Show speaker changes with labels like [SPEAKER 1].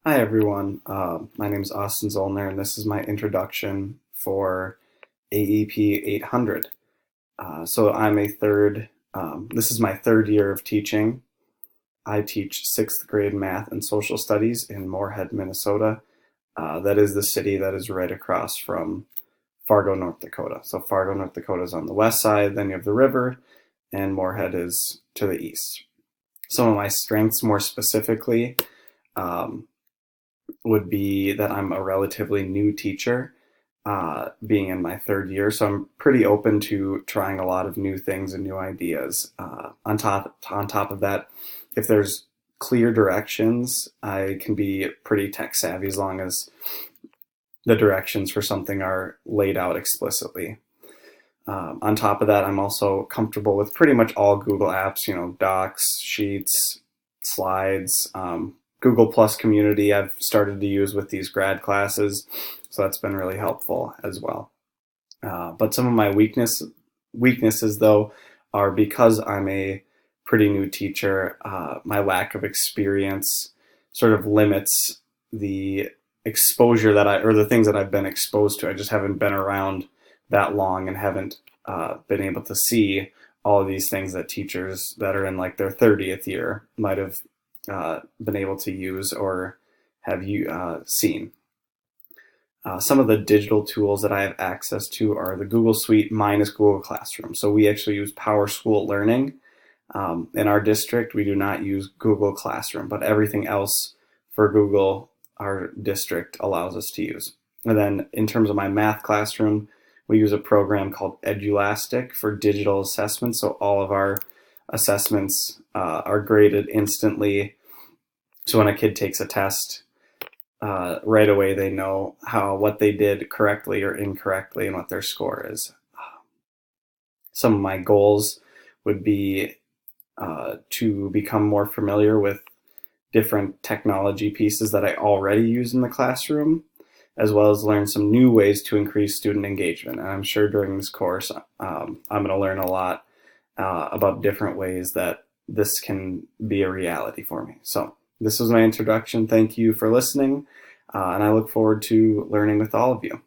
[SPEAKER 1] Hi everyone, my name is Austin Zollner and this is my introduction for AEP 800. So I'm a this is my third year of teaching. I teach sixth grade math and social studies in Moorhead, Minnesota. That is the city that is right across from Fargo, North Dakota. So Fargo, North Dakota is on the west side, then you have the river, and Moorhead is to the east. Some of my strengths more specifically, um, would be that I'm a relatively new teacher, being in my third year. So I'm pretty open to trying a lot of new things and new ideas. On top of that, if there's clear directions, I can be pretty tech savvy as long as the directions for something are laid out explicitly. On top of that, I'm also comfortable with pretty much all Google apps, Docs, Sheets, Slides, Google Plus community I've started to use with these grad classes, so that's been really helpful as well. But some of my weaknesses, though, are because I'm a pretty new teacher, my lack of experience sort of limits the exposure or the things that I've been exposed to. I just haven't been around that long and haven't been able to see all of these things that teachers that are in like their 30th year might have been able to use or have you seen. Some of the digital tools that I have access to are the Google Suite minus Google Classroom. So we actually use PowerSchool Learning. In our district, we do not use Google Classroom, but everything else for Google, our district allows us to use. And then in terms of my math classroom, we use a program called Edulastic for digital assessment. So all of our assessments are graded instantly. So when a kid takes a test, right away they know what they did correctly or incorrectly and what their score is. Some of my goals would be to become more familiar with different technology pieces that I already use in the classroom, as well as learn some new ways to increase student engagement. And I'm sure during this course, I'm going to learn a lot about different ways that this can be a reality for me. So this was my introduction. Thank you for listening, and I look forward to learning with all of you.